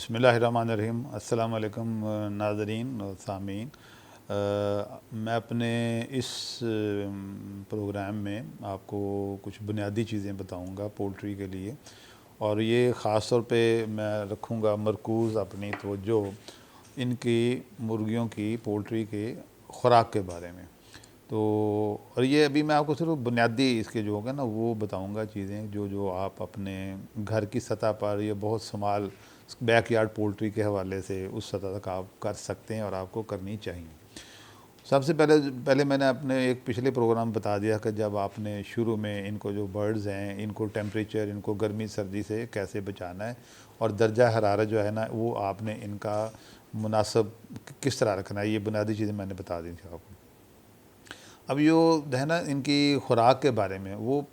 बिस्मिल्लाहिर्रहमानिर्रहीम। अस्सलाम वालेकुम नाज़रीन और सामीन। मैं अपने इस प्रोग्राम में आपको कुछ बुनियादी चीज़ें बताऊंगा पोल्ट्री के लिए, और ये ख़ास तौर पे मैं रखूँगा मरकूज़ अपनी तवज्जो इनकी मुर्गियों की पोल्ट्री के ख़ुराक के बारे में। तो और ये अभी मैं आपको सिर्फ बुनियादी इसके जो होगा ना वो बताऊंगा चीज़ें जो जो आप अपने घर की सतह पर या बहुत स्मॉल बैकयार्ड पोल्ट्री के हवाले से उस सतह तक आप कर सकते हैं और आपको करनी चाहिए। सबसे पहले पहले मैंने अपने एक पिछले प्रोग्राम बता दिया कि जब आपने शुरू में इनको जो बर्ड्स हैं इनको टेम्परेचर, इनको गर्मी सर्दी से कैसे बचाना है, और दर्जा हरारत जो है ना वो आपने इनका मुनासिब किस तरह रखना है, ये बुनियादी चीज़ें मैंने बता दी थी आपको। अब यो है ना इनकी खुराक के बारे में वो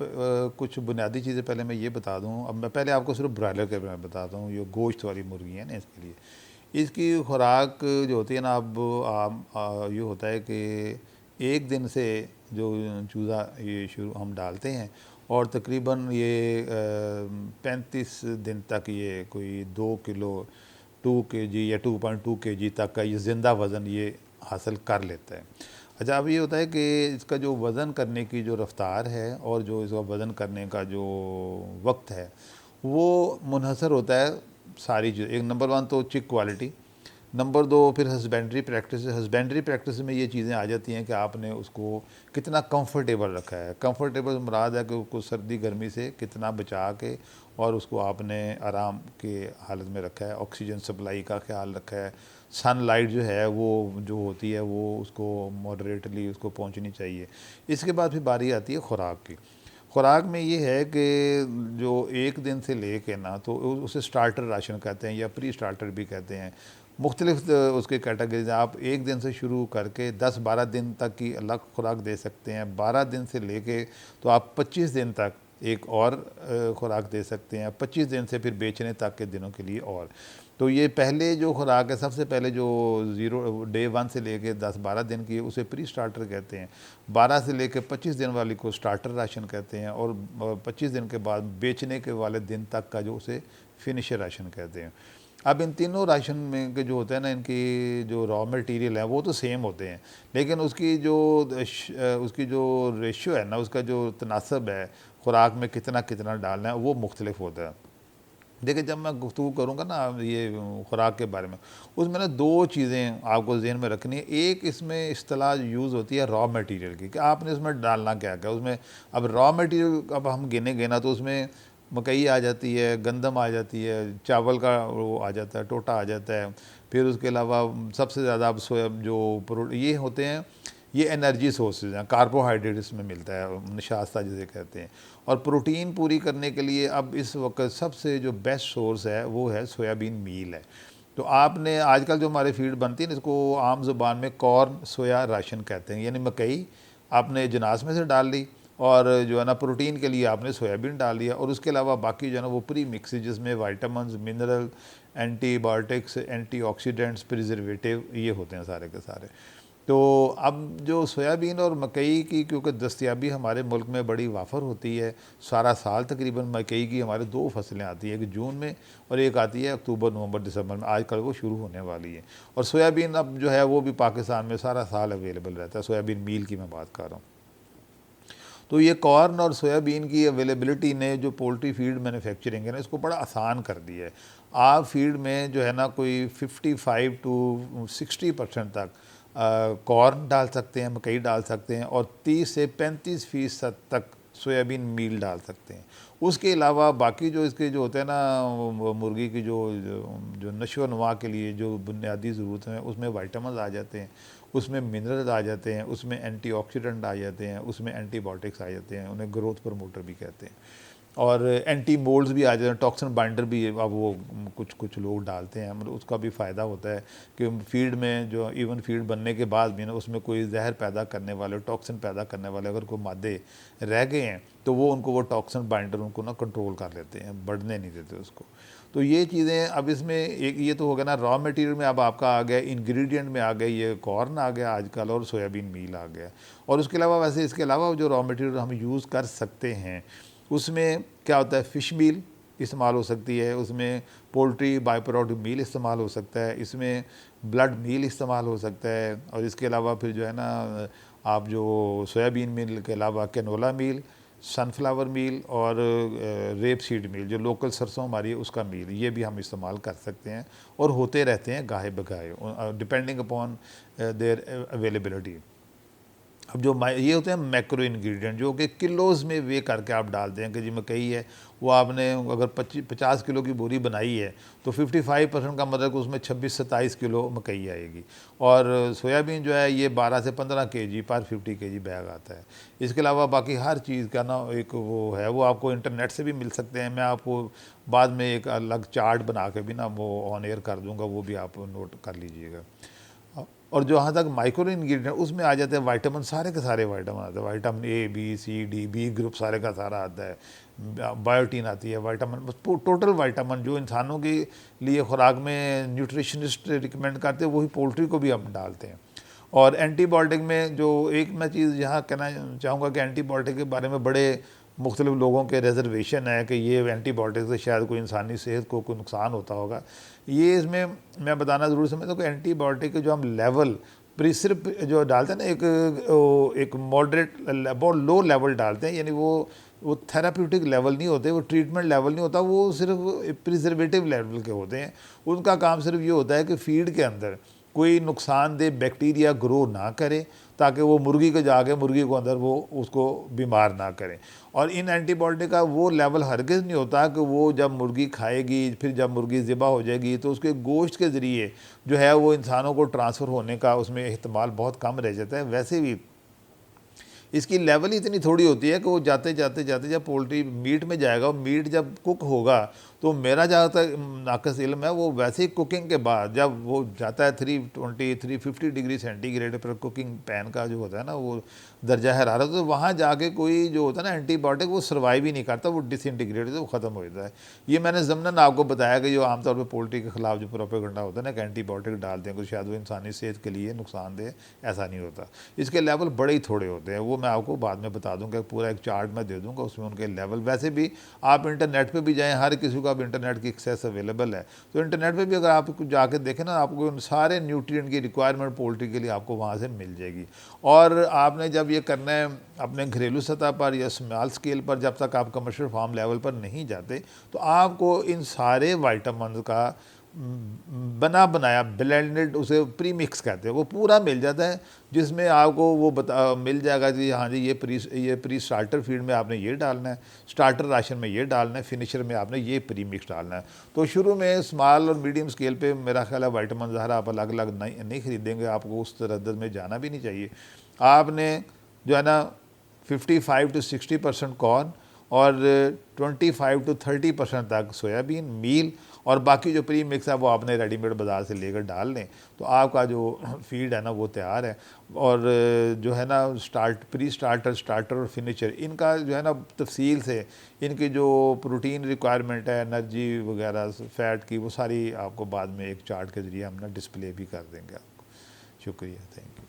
कुछ बुनियादी चीज़ें पहले मैं ये बता दूं। अब मैं पहले आपको सिर्फ ब्रॉयलर के बारे में बताता हूँ, ये गोश्त वाली मुर्गी है ना, इसके लिए इसकी खुराक जो होती है ना, अब ये होता है कि एक दिन से जो चूज़ा ये शुरू हम डालते हैं और तकरीबन ये 35 दिन तक ये कोई 2 किलो 2 kg या 2.2 kg तक का ये ज़िंदा वज़न ये हासिल कर लेता है। अच्छा, अब ये होता है कि इसका जो वज़न करने की जो रफ़्तार है और जो इसका वज़न करने का जो वक्त है वो मुनहसर होता है सारी चीज़। एक नंबर 1 तो चिक क्वालिटी, नंबर 2 फिर हस्बेंड्री प्रैक्टिस। हस्बेंड्री प्रैक्टिस में ये चीज़ें आ जाती हैं कि आपने उसको कितना कंफर्टेबल रखा है। कंफर्टेबल मुराद है कि उसको सर्दी गर्मी से कितना बचा के और उसको आपने आराम के हालत में रखा है, ऑक्सीजन सप्लाई का ख्याल रखा है, सनलाइट जो है वो जो होती है वो उसको मॉडरेटली उसको पहुंचनी चाहिए। इसके बाद फिर बारी आती है खुराक की। खुराक में ये है कि जो एक दिन से ले के ना तो उसे स्टार्टर राशन कहते हैं या प्री स्टार्टर भी कहते हैं। मुख्तलिफ उसके कैटेगरीज, आप एक दिन से शुरू करके 10-12 दिन तक की अलग खुराक दे सकते हैं। 12 दिन से लेके तो आप 25 दिन तक एक और खुराक दे सकते हैं, 25 दिन से फिर बेचने तक के दिनों के लिए। और तो ये पहले जो खुराक है, सबसे पहले जो डे 1 से लेके 10-12 दिन की है उसे प्री स्टार्टर कहते हैं। 12 से लेके 25 दिन वाली को स्टार्टर राशन कहते हैं, और 25 दिन के बाद बेचने के वाले दिन तक का जो उसे फिनिशर राशन कहते हैं। अब इन तीनों राशन में के जो होते हैं ना, इनकी जो रॉ मटेरियल है वो तो सेम होते हैं, लेकिन उसकी जो रेशियो है ना, उसका जो तनासब है खुराक में कितना कितना डालना है वो मुख्तलिफ होता है। देखिए, जब मैं गुफ्तगू करूँगा ना ये खुराक के बारे में, उसमें ना दो चीज़ें आपको ज़हन में रखनी है। एक इसमें इस्तिलाह यूज़ होती है रॉ मटेरियल की, कि आपने उसमें डालना क्या क्या उसमें। अब रॉ मटेरियल अब हम गिनेंगे ना तो उसमें मकई आ जाती है, गंदम आ जाती है, चावल का वो आ जाता है, टोटा आ जाता है। फिर उसके अलावा सबसे ज़्यादा अब सोया जो ये होते हैं, ये एनर्जी सोर्सेज हैं, कार्बोहाइड्रेट इसमें मिलता है, नशास्ता जिसे कहते हैं। और प्रोटीन पूरी करने के लिए अब इस वक्त सबसे जो बेस्ट सोर्स है वो है सोयाबीन मील है। तो आपने आजकल जो हमारे फीड बनती है इसको आम ज़ुबान में कॉर्न सोया राशन कहते हैं, यानी मकई आपने जनास में से डाल ली और जो है ना प्रोटीन के लिए आपने सोयाबीन डाल दिया, और उसके अलावा बाकी जो है ना वो प्री मिक्स जिसमें vitamin, mineral, antibiotics, antioxidants, preservative ये होते हैं सारे के सारे। तो अब जो सोयाबीन और मकई की क्योंकि दस्तयाबी हमारे मुल्क में बड़ी वाफर होती है, सारा साल तकरीबन मकई की हमारे 2 फसलें आती हैं, एक जून में और एक आती है अक्टूबर नवंबर दिसंबर में। आजकल वो शुरू होने वाली है। और सोयाबीन अब जो है वो भी पाकिस्तान में सारा साल अवेलेबल रहता है, सोयाबीन मील की मैं बात कर रहा हूँ। तो ये कॉर्न और सोयाबीन की अवेलेबिलिटी ने जो पोल्ट्री फीड मैन्युफैक्चरिंग है ना इसको बड़ा आसान कर दिया है। आप फीड में जो है ना कोई 55 to 60% तक कॉर्न डाल सकते हैं, मकई डाल सकते हैं, और 30 से 35% तक सोयाबीन मील डाल सकते हैं। उसके अलावा बाकी जो इसके जो होते हैं ना मुर्गी की जो नशो नुमा के लिए जो बुनियादी ज़रूरत है उसमें वाइटामिन आ जाते हैं, उसमें मिनरल्स आ जाते हैं, उसमें एंटीऑक्सीडेंट आ जाते हैं, उसमें एंटीबायोटिक्स आ जाते हैं, उन्हें ग्रोथ प्रमोटर भी कहते हैं, और एंटी मोल्ड्स भी आ जाते हैं, टॉक्सिन बाइंडर भी अब वो कुछ कुछ लोग डालते हैं। मतलब उसका भी फ़ायदा होता है कि फीड में जो इवन फीड बनने के बाद भी ना उसमें कोई जहर पैदा करने वाले, टॉक्सिन पैदा करने वाले अगर कोई मादे रह गए हैं तो वो टॉक्सिन बाइंडर उनको ना कंट्रोल कर लेते हैं, बढ़ने नहीं देते उसको। तो ये चीज़ें अब इसमें एक ये तो हो गया ना रॉ मटेरियल में। अब आपका आ गया इंग्रेडिएंट में आ गया, ये कॉर्न आ गया आजकल और सोयाबीन मील आ गया। और उसके अलावा इसके अलावा जो रॉ मटेरियल हम यूज़ कर सकते हैं उसमें क्या होता है, फ़िश मील, इस्तेमाल हो सकती है, उसमें पोल्ट्री बाई प्रोडक्ट मील इस्तेमाल हो सकता है, इसमें ब्लड मील इस्तेमाल हो सकता है, और इसके अलावा फिर जो है ना आप जो सोयाबीन मील के अलावा कैनोला मील, सनफ्लावर मील और रेप सीड मील, जो लोकल सरसों हमारी है उसका मील, ये भी हम इस्तेमाल कर सकते हैं और होते रहते हैं गाहे बगाहे, डिपेंडिंग अपॉन देयर अवेलेबिलिटी। अब जो ये होते हैं मैक्रो इंग्रेडिएंट, जो कि किलोज़ में वे करके आप डालते हैं कि जी मकई है, वो आपने अगर 50 किलो की बोरी बनाई है तो 55% का मतलब उसमें 26-27 किलो मकई आएगी, और सोयाबीन जो है ये 12 से 15 केजी पर 50 केजी बैग आता है। इसके अलावा बाकी हर चीज़ का ना एक वो है, वो आपको इंटरनेट से भी मिल सकते हैं, मैं आपको बाद में एक अलग चार्ट बना के भी ना वो ऑन एयर कर दूँगा, वो भी आप नोट कर लीजिएगा। और जहाँ तक माइक्रो इंग्रेडिएंट उसमें आ जाते हैं वाइटामिन, सारे के सारे वाइटामिन आते हैं, vitamin A B C D, B group सारे का सारा आता है, बायोटीन आती है, वाइटामिन, टोटल वाइटामिन जो इंसानों के लिए खुराक में न्यूट्रिशनिस्ट रिकमेंड करते हैं वही पोल्ट्री को भी हम डालते हैं। और एंटीबायोटिक में जो एक मैं चीज़ यहाँ कहना चाहूँगा कि एंटीबायोटिक के बारे में बड़े मुख्तलिफ लोगों के रिजर्वेशन है कि ये एंटीबायोटिक से शायद कोई इंसानी सेहत को कोई नुकसान होता होगा। ये इसमें मैं बताना ज़रूर समझता हूँ कि एंटीबायोटिक के जो हम लेवल सिर्फ जो डालते हैं ना, एक मॉडरेट बहुत लो लेवल डालते हैं, यानी वो थेराप्यूटिक लेवल नहीं होते, वो ट्रीटमेंट लेवल नहीं होता, वो सिर्फ प्रिजर्वेटिव लेवल के होते हैं। उनका काम सिर्फ ये होता है कि फीड के अंदर कोई नुकसानदेह बैक्टीरिया ग्रो ना करे, ताकि वो मुर्गी को जाके मुर्गी को अंदर वो उसको बीमार ना करें। और इन एंटीबायोटिक का वो लेवल हरगिज़ नहीं होता कि वो जब मुर्गी खाएगी, फिर जब मुर्गी ज़िबा हो जाएगी तो उसके गोश्त के ज़रिए जो है वो इंसानों को ट्रांसफ़र होने का उसमें एहतमाल बहुत कम रह जाता है। वैसे भी इसकी लेवल ही इतनी थोड़ी होती है कि वो जाते जाते जाते जब पोल्ट्री मीट में जाएगा, मीट जब कुक होगा, तो मेरा जहाँ तक नाक़िस इल्म है वो वैसे ही कुकिंग के बाद जब वो जाता है 320-350 डिग्री सेंटीग्रेड पर, कुकिंग पैन का जो होता है ना वो दर्जा हरारत, तो वहाँ जाके कोई जो होता है ना एंटीबायोटिक वो सर्वाइव ही नहीं करता, वो डिसइंटीग्रेट वो ख़त्म हो जाता है। ये मैंने ज़मनन आपको बताया कि जो आमतौर पर पोल्ट्री के ख़िलाफ़ जो प्रोपेगेंडा होता है ना कि एंटीबायोटिक डालते हैं कुछ शायद वो इंसानी सेहत के लिए नुकसानदेह, ऐसा नहीं होता। इसके लेवल बड़े ही थोड़े होते हैं, वो मैं आपको बाद में बता दूंगा, पूरा एक चार्ट मैं दे दूंगा, उसमें उनके लेवल। वैसे भी आप इंटरनेट पे भी जाएं, हर किसी को अब इंटरनेट की एक्सेस अवेलेबल है, तो इंटरनेट पे भी अगर आप जाके देखें ना, आपको सारे न्यूट्रिएंट की रिक्वायरमेंट पोल्ट्री के लिए आपको वहाँ से मिल जाएगी। और आपने जब ये करना है अपने घरेलू सतह पर या स्मॉल स्केल पर, जब तक आप कमर्शियल फार्म लेवल पर नहीं जाते, तो आपको इन सारे वाइटामिन का बना बनाया ब्लेंडेड, उसे प्री मिक्स कहते हैं, वो पूरा मिल जाता है, जिसमें आपको वो मिल जाएगा कि हाँ जी ये प्री स्टार्टर फीड में आपने ये डालना है, स्टार्टर राशन में ये डालना है, फिनिशर में आपने ये प्री मिक्स डालना है। तो शुरू में स्मॉल और मीडियम स्केल पे मेरा ख्याल है वाइटामिन ज़ाहिर आप अलग अलग नहीं खरीदेंगे, आपको उस तरद्दद में जाना भी नहीं चाहिए। आपने जो है ना 55 to 60% कॉर्न और 25 to 30% तक सोयाबीन मील, और बाकी जो प्री मिक्स है वो आपने रेडीमेड बाज़ार से लेकर डाल लें, तो आपका जो फीड है ना वो तैयार है। और जो है ना प्री स्टार्टर, स्टार्टर और फिनिशर, इनका जो है ना तफसील से इनकी जो प्रोटीन रिक्वायरमेंट है, एनर्जी वगैरह, फ़ैट की, वो सारी आपको बाद में एक चार्ट के ज़रिए हम ना डिस्प्ले भी कर देंगे आपको। शुक्रिया, थैंक यू।